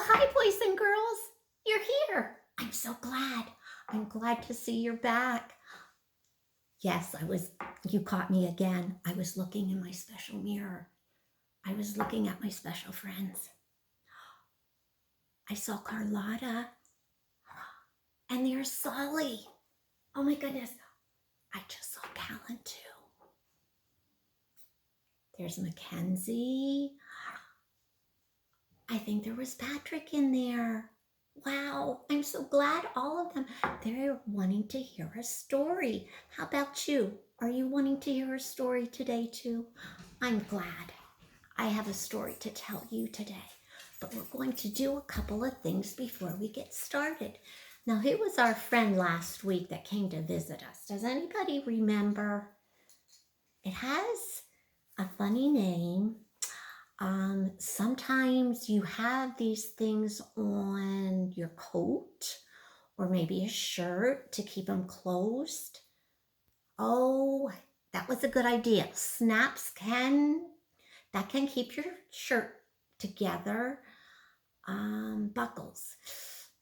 Oh, hi, boys and girls. You're here. I'm so glad. I'm glad to see you're back. Yes, you caught me again. I was looking in my special mirror. I was looking at my special friends. I saw Carlotta and there's Solly. Oh my goodness. I just saw Callan too. There's Mackenzie. I think there was Patrick in there. Wow, I'm so glad all of them, they're wanting to hear a story. How about you? Are you wanting to hear a story today too? I'm glad. I have a story to tell you today, but we're going to do a couple of things before we get started. Now, who was our friend last week that came to visit us? Does anybody remember? It has a funny name. Sometimes you have these things on your coat or maybe a shirt to keep them closed. Oh, that was a good idea. Snaps can keep your shirt together. Buckles.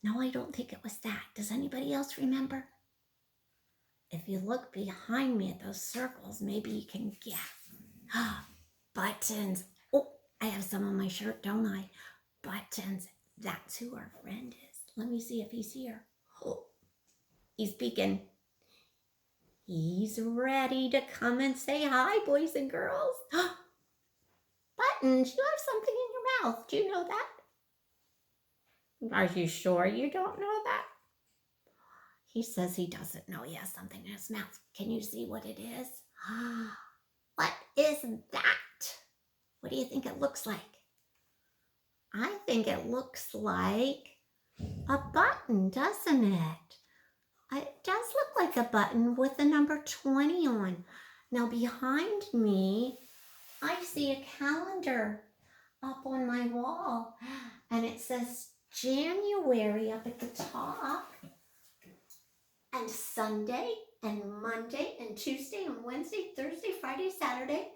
No, I don't think it was that. Does anybody else remember? If you look behind me at those circles, maybe you can get buttons. Oh, I have some on my shirt, don't I? Buttons. That's who our friend is. Let me see if he's here. Oh, he's peeking. He's ready to come and say hi, boys and girls. Buttons, you have something in your mouth. Do you know that? Are you sure you don't know that? He says he doesn't know he has something in his mouth. Can you see what it is? What is that? What do you think it looks like? I think it looks like a button, doesn't it? It does look like a button with the number 20 on. Now behind me, I see a calendar up on my wall, and it says January up at the top, and Sunday, and Monday, and Tuesday, and Wednesday, Thursday, Friday, Saturday,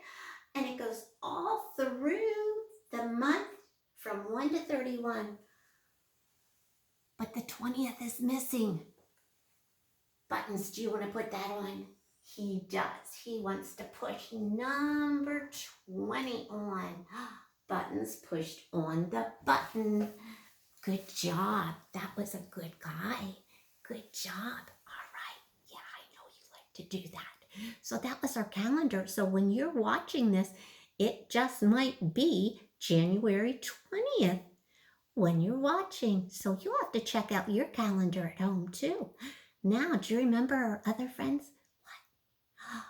and it goes all through the month from 1 to 31. But the 20th is missing. Buttons, do you want to put that on? He does. He wants to push number 20 on. Buttons pushed on the button. Good job. That was a good guy. Good job. All right. Yeah, I know you like to do that. So that was our calendar. So when you're watching this, it just might be January 20th when you're watching. So you'll have to check out your calendar at home too. Now, do you remember our other friends? What?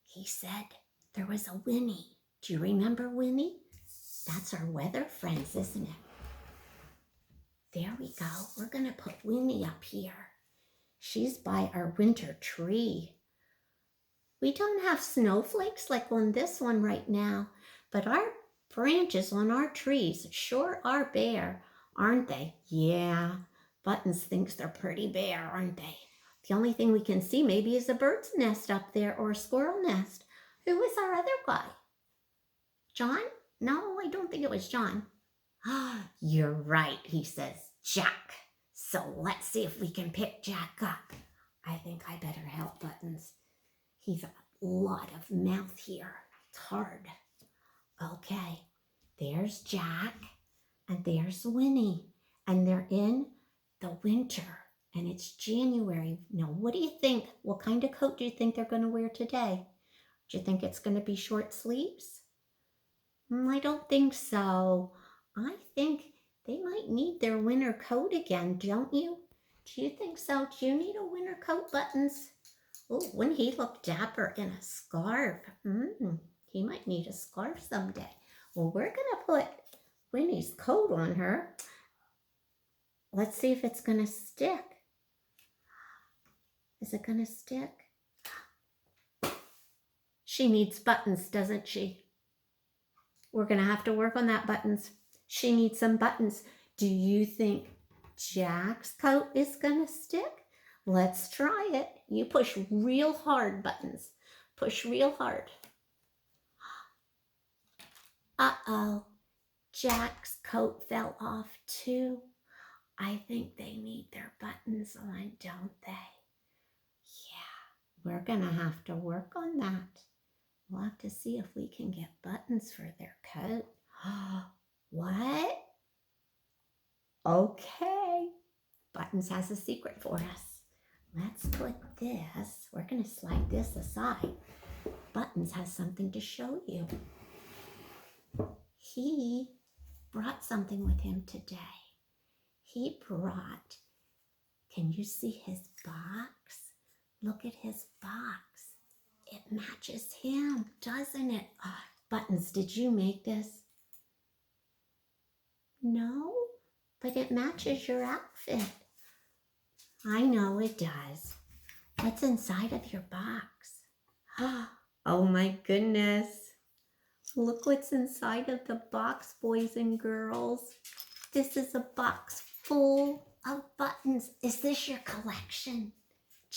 He said there was a Winnie. Do you remember Winnie? That's our weather friends, isn't it? There we go. We're going to put Winnie up here. She's by our winter tree. We don't have snowflakes like on this one right now, but our branches on our trees sure are bare, aren't they? Yeah, Buttons thinks they're pretty bare, aren't they? The only thing we can see maybe is a bird's nest up there or a squirrel nest. Who was our other guy? John? No, I don't think it was John. You're right, he says, Jack. So let's see if we can pick Jack up. I think I better help Buttons. He's a lot of mouth here. It's hard. Okay, there's Jack and there's Winnie. And they're in the winter and it's January. Now, what do you think? What kind of coat do you think they're going to wear today? Do you think it's going to be short sleeves? I don't think so. I think they might need their winter coat again, don't you? Do you think so? Do you need a winter coat, Buttons? Oh, wouldn't he look dapper in a scarf? He might need a scarf someday. Well, we're going to put Winnie's coat on her. Let's see if it's going to stick. Is it going to stick? She needs buttons, doesn't she? We're going to have to work on that, Buttons. She needs some buttons. Do you think Jack's coat is going to stick? Let's try it. You push real hard, Buttons. Push real hard. Uh-oh. Jack's coat fell off too. I think they need their buttons on, don't they? Yeah, we're gonna have to work on that. We'll have to see if we can get buttons for their coat. What? Okay. Buttons has a secret for us. Let's put this, we're gonna slide this aside. Buttons has something to show you. He brought something with him today. He brought, can you see his box? Look at his box. It matches him, doesn't it? Oh, Buttons, did you make this? No, but it matches your outfit. I know it does. What's inside of your box? Oh my goodness. Look what's inside of the box, boys and girls. This is a box full of buttons. Is this your collection?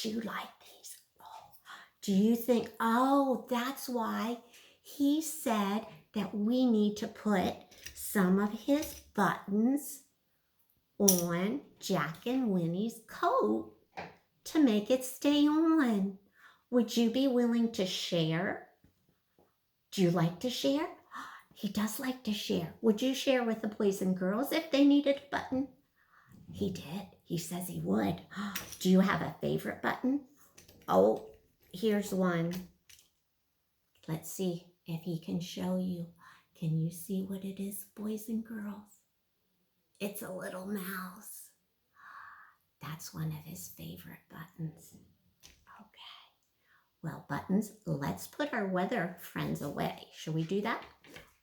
Do you like these? Oh, do you think, oh, that's why he said that we need to put some of his buttons on Jack and Winnie's coat to make it stay on. Would you be willing to share? Do you like to share? He does like to share. Would you share with the boys and girls if they needed a button? He did. He says he would. Do you have a favorite button? Oh, here's one. Let's see if he can show you. Can you see what it is, boys and girls? It's a little mouse. That's one of his favorite buttons. Okay. Well, Buttons, let's put our weather friends away. Shall we do that?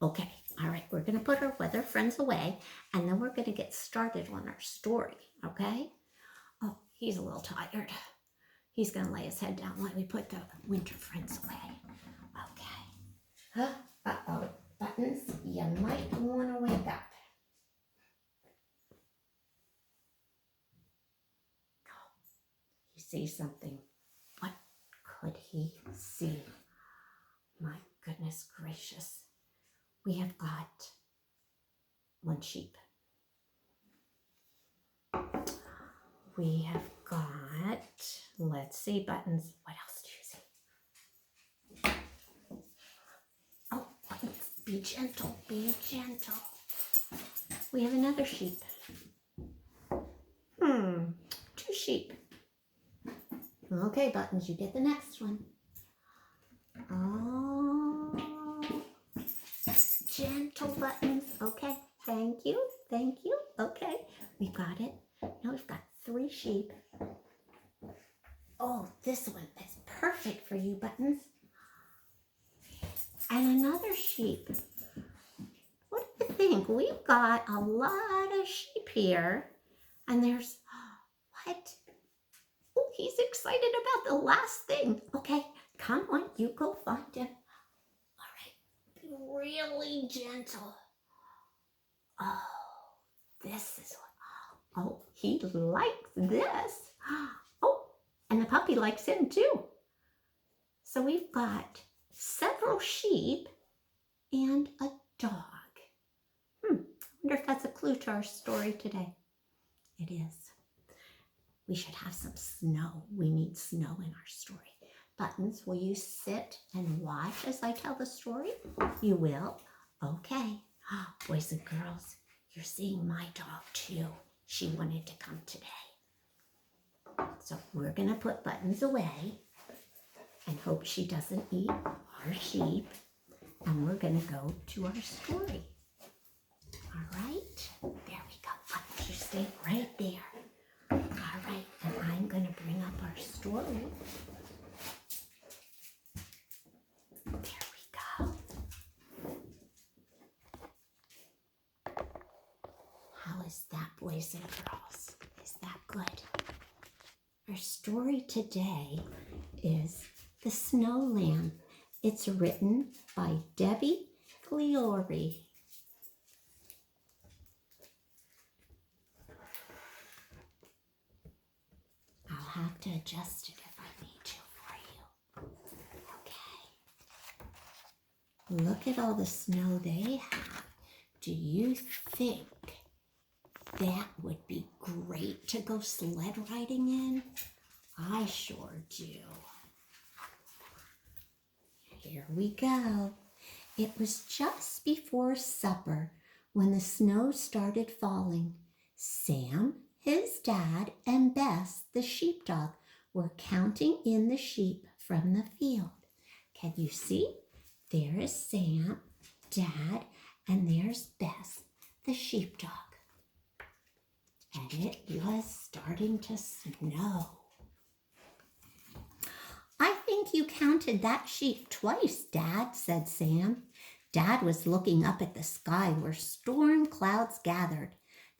Okay. All right. We're going to put our weather friends away, and then we're going to get started on our story. Okay? Oh, he's a little tired. He's going to lay his head down while we put the winter friends away. Okay. Uh-oh. Buttons, you might want to wake up. He sees something. What could he see? My goodness gracious. We have got one sheep. We have got, let's see, Buttons. What else do you see? Oh, Buttons, be gentle, be gentle. We have another sheep. Two sheep. Okay, Buttons, you get the next one. Oh, gentle, Buttons. Okay, thank you, thank you. Okay, we've got it. Now we've got 3 sheep. Oh, this one is perfect for you, Buttons. And another sheep. What do you think? We've got a lot of sheep here. And there's, what? Oh, he's excited about the last thing. Okay, come on, you go find him. All right, be really gentle. Oh, this is what, oh, he likes this. Oh, and the puppy likes him too. So we've got several sheep and a dog. I wonder if that's a clue to our story today. It is. We should have some snow. We need snow in our story. Buttons, will you sit and watch as I tell the story? You will? Okay. Boys and girls, you're seeing my dog too. She wanted to come today. So we're going to put Buttons away and hope she doesn't eat our sheep. And we're going to go to our story. All right? There we go. Buttons, you stay right there. All right, and I'm going to bring up our story. There we go. How is that, boys and girls? Is that good? Our story today is The Snow Lamb. It's written by Debi Gliori. I'll have to adjust it if I need to for you. Okay. Look at all the snow they have. Do you think that would be great to go sled riding in? I sure do. Here we go. It was just before supper when the snow started falling. Sam, his dad, and Bess, the sheepdog, were counting in the sheep from the field. Can you see? There is Sam, Dad, and there's Bess, the sheepdog. And it was starting to snow. I think you counted that sheep twice, Dad, said Sam. Dad was looking up at the sky where storm clouds gathered.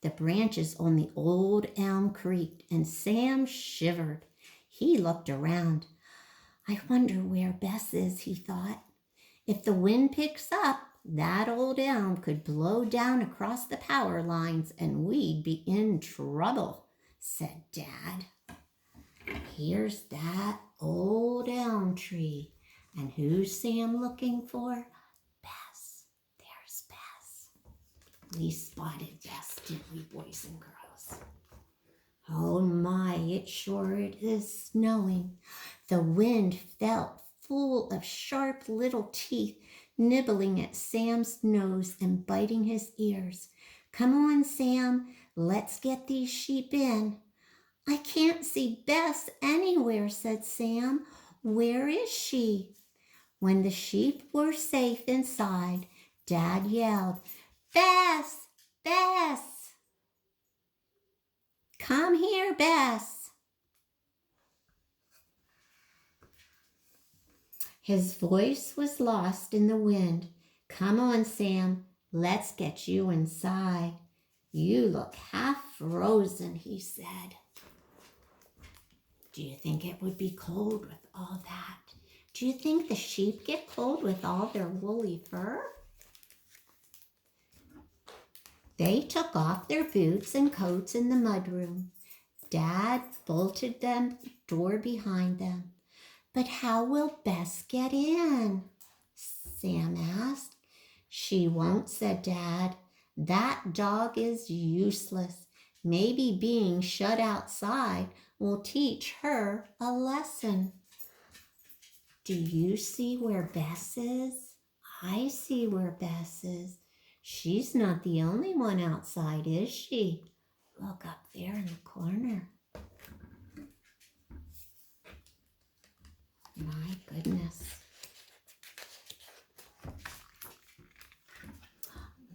The branches on the old elm creaked, and Sam shivered. He looked around. I wonder where Bess is, he thought. If the wind picks up, that old elm could blow down across the power lines and we'd be in trouble, said Dad. Here's that old elm tree. And who's Sam looking for? Bess. There's Bess. We spotted Bess, didn't we, boys and girls? Oh my, it sure is snowing. The wind felt full of sharp little teeth nibbling at Sam's nose and biting his ears. Come on, Sam, let's get these sheep in. I can't see Bess anywhere, said Sam. Where is she? When the sheep were safe inside, Dad yelled, Bess, Bess! Come here, Bess. His voice was lost in the wind. Come on, Sam, let's get you inside. You look half frozen, he said. Do you think it would be cold with all that? Do you think the sheep get cold with all their woolly fur? They took off their boots and coats in the mudroom. Dad bolted the door behind them. But how will Bess get in? Sam asked. She won't, said Dad. That dog is useless. Maybe being shut outside will teach her a lesson. Do you see where Bess is? I see where Bess is. She's not the only one outside, is she? Look up there in the corner. My goodness.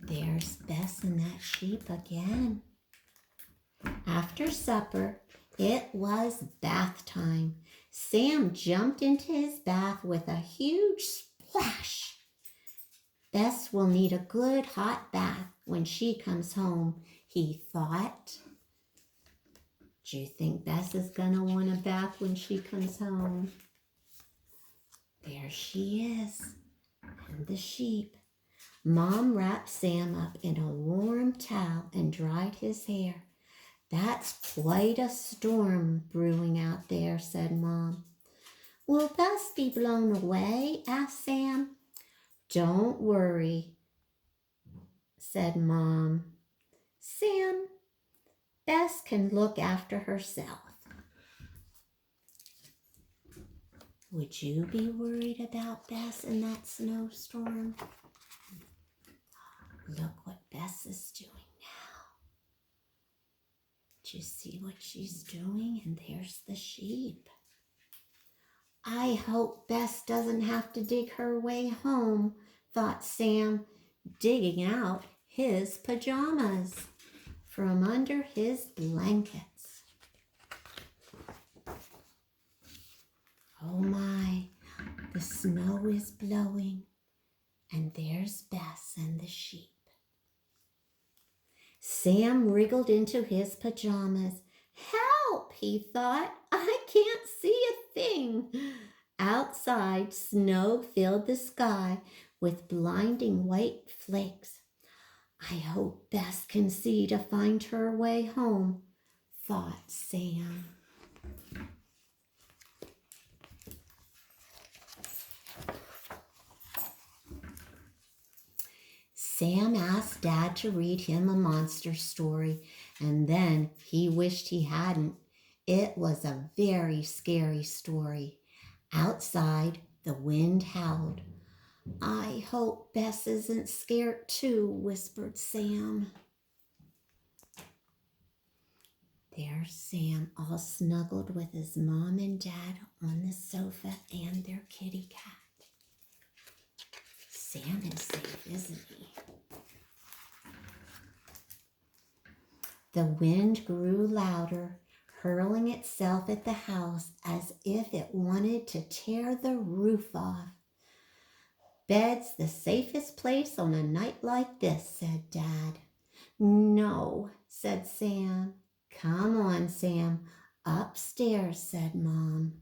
There's Bess and that sheep again. After supper, it was bath time. Sam jumped into his bath with a huge splash. Bess will need a good hot bath when she comes home, he thought. Do you think Bess is going to want a bath when she comes home? There she is, and the sheep. Mom wrapped Sam up in a warm towel and dried his hair. That's quite a storm brewing out there, said Mom. Will Bess be blown away? Asked Sam. Don't worry, said Mom. Sam, Bess can look after herself. Would you be worried about Bess in that snowstorm? Look what Bess is doing now. Do you see what she's doing? And there's the sheep. I hope Bess doesn't have to dig her way home, thought Sam, digging out his pajamas from under his blankets. Oh my, the snow is blowing, and there's Bess and the sheep. Sam wriggled into his pajamas. Help, he thought. I can't see a thing. Outside, snow filled the sky with blinding white flakes. I hope Bess can see to find her way home, thought Sam. Sam asked Dad to read him a monster story, and then he wished he hadn't. It was a very scary story. Outside, the wind howled. I hope Bess isn't scared too, whispered Sam. There's Sam all snuggled with his mom and dad on the sofa and their kitty cat. Sam is safe, isn't he? The wind grew louder, hurling itself at the house as if it wanted to tear the roof off. Bed's the safest place on a night like this, said Dad. No, said Sam. Come on, Sam. Upstairs, said Mom.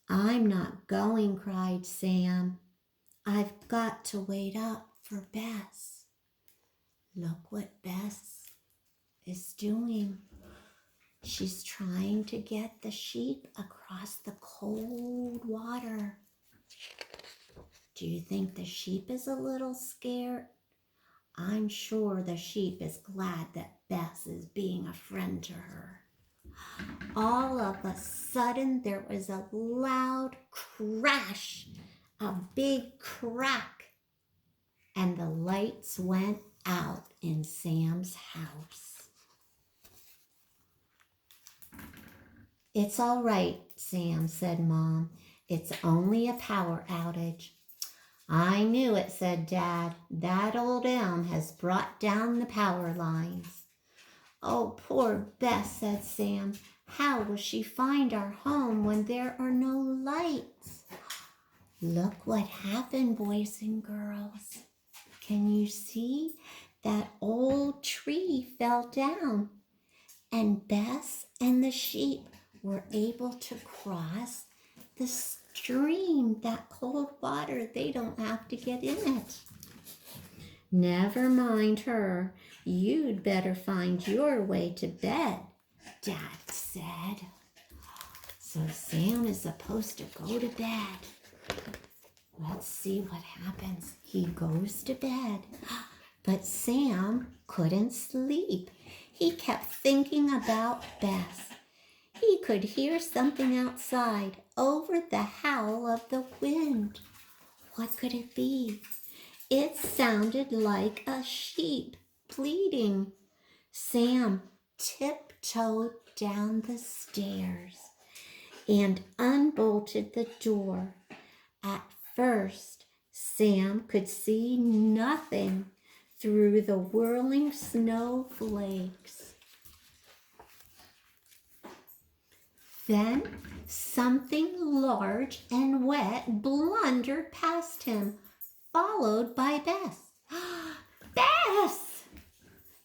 I'm not going, cried Sam. I've got to wait up for Bess. Look what Bess is doing. She's trying to get the sheep across the cold water. Do you think the sheep is a little scared? I'm sure the sheep is glad that Bess is being a friend to her. All of a sudden, there was a loud crash, a big crack, and the lights went out in Sam's house. It's all right, Sam, said Mom. It's only a power outage. I knew it, said Dad. That old elm has brought down the power lines. Oh, poor Bess, said Sam. How will she find our home when there are no lights? Look what happened, boys and girls. Can you see? That old tree fell down, and Bess and the sheep were able to cross the stream. That cold water, they don't have to get in it. Never mind her. You'd better find your way to bed, Dad said. So Sam is supposed to go to bed. Let's see what happens. He goes to bed, but Sam couldn't sleep. He kept thinking about Bess. He could hear something outside over the howl of the wind. What could it be? It sounded like a sheep pleading. Sam tiptoed down the stairs and unbolted the door. At first, Sam could see nothing through the whirling snowflakes. Then something large and wet blundered past him, followed by Bess. Bess!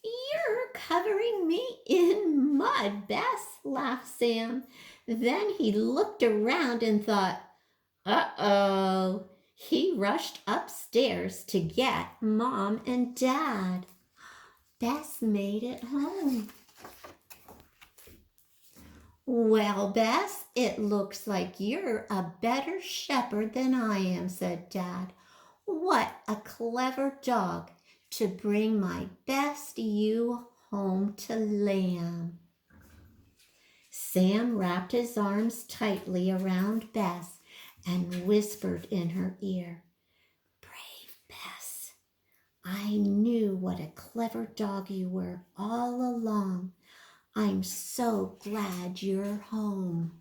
You're covering me in mud, Bess, laughed Sam. Then he looked around and thought, uh-oh. He rushed upstairs to get Mom and Dad. Bess made it home. Well, Bess, it looks like you're a better shepherd than I am, said Dad. What a clever dog to bring my best ewe home to lamb. Sam wrapped his arms tightly around Bess and whispered in her ear, Brave Bess, I knew what a clever dog you were all along. I'm so glad you're home.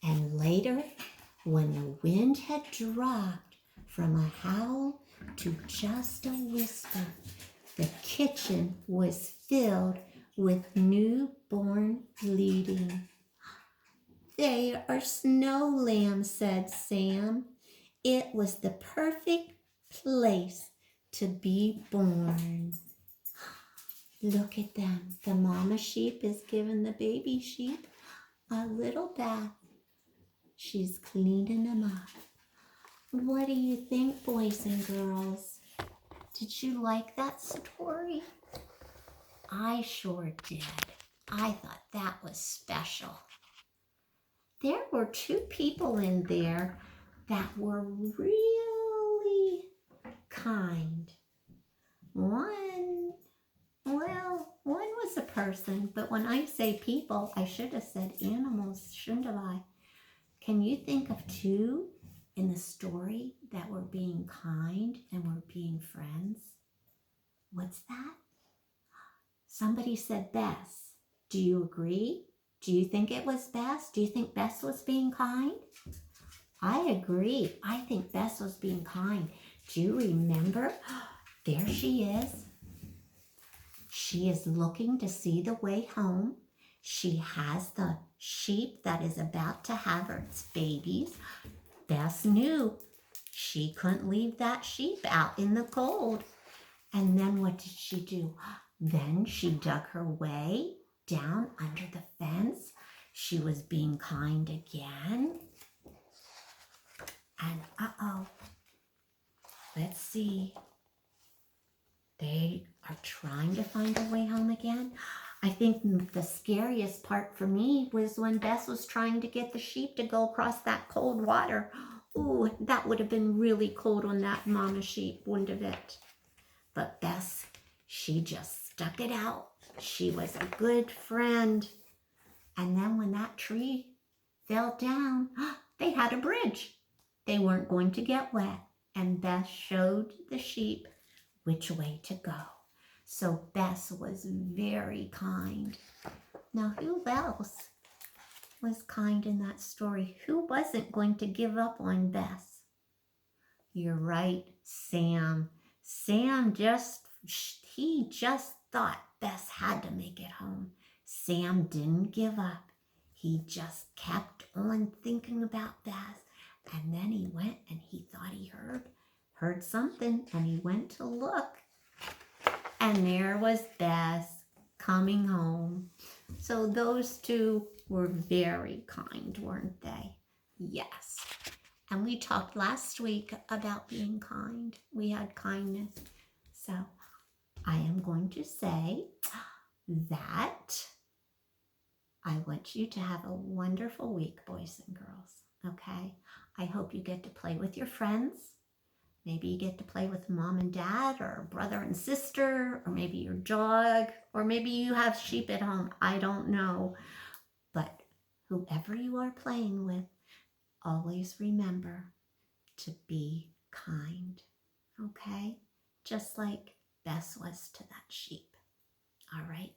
And later, when the wind had dropped from a howl to just a whisper, the kitchen was filled with newborn bleating. They are snow lambs, said Sam. It was the perfect place to be born. Look at them. The mama sheep is giving the baby sheep a little bath. She's cleaning them up. What do you think, boys and girls? Did you like that story? I sure did. I thought that was special. there were two people in there that were really kind. One was a person, but when I say people, I should have said animals, shouldn't have I? Can you think of two in the story that were being kind and were being friends? What's that? Somebody said Bess. Do you agree? Do you think it was Bess? Do you think Bess was being kind? I agree. I think Bess was being kind. Do you remember? There she is. She is looking to see the way home. She has the sheep that is about to have its babies. Bess knew she couldn't leave that sheep out in the cold. And then what did she do? Then she dug her way down under the fence. She was being kind again. And let's see. They are trying to find their way home again. I think the scariest part for me was when Bess was trying to get the sheep to go across that cold water. Ooh, that would have been really cold on that mama sheep, wouldn't have it? But Bess, she just stuck it out. She was a good friend. And then when that tree fell down, they had a bridge. They weren't going to get wet. And Bess showed the sheep which way to go. So Bess was very kind. Now, who else was kind in that story? Who wasn't going to give up on Bess? You're right, Sam. Sam just thought Bess had to make it home. Sam didn't give up. He just kept on thinking about Bess. And then he went and he thought he heard something, and he went to look. And there was Bess coming home. So those two were very kind, weren't they? Yes. And we talked last week about being kind. We had kindness. So I am going to say that I want you to have a wonderful week, boys and girls. Okay? I hope you get to play with your friends. Maybe you get to play with mom and dad, or brother and sister, or maybe your dog, or maybe you have sheep at home. I don't know. But whoever you are playing with, always remember to be kind. Okay? Just like Bess was to that sheep. All right?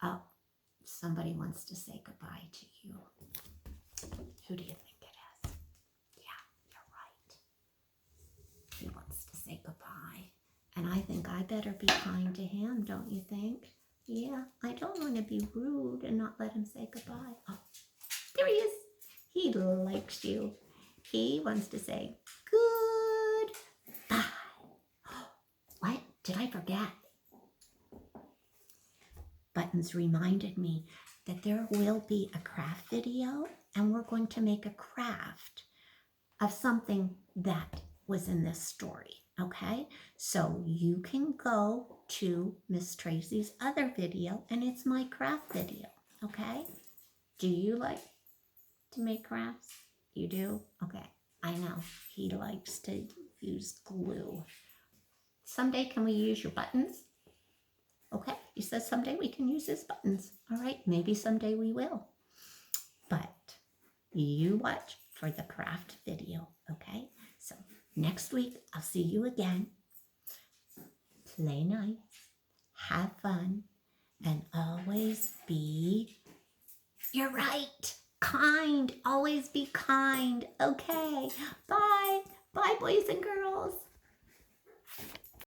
Oh, somebody wants to say goodbye to you. Who do you think it is? Yeah, you're right. He wants to say goodbye. And I think I better be kind to him, don't you think? Yeah, I don't want to be rude and not let him say goodbye. Oh, there he is. He likes you. He wants to say goodbye. What? Did I forget? Buttons reminded me that there will be a craft video, and we're going to make a craft of something that was in this story, okay? So you can go to Miss Tracie's other video, and it's my craft video, okay? Do you like to make crafts? You do? Okay, I know. He likes to use glue. Someday, can we use your buttons? Okay, he says someday we can use his buttons. All right, maybe someday we will. But you watch for the craft video, okay? So next week, I'll see you again. Play nice, have fun, and always be, you're right, kind. Always be kind, okay? Bye. Bye, boys and girls.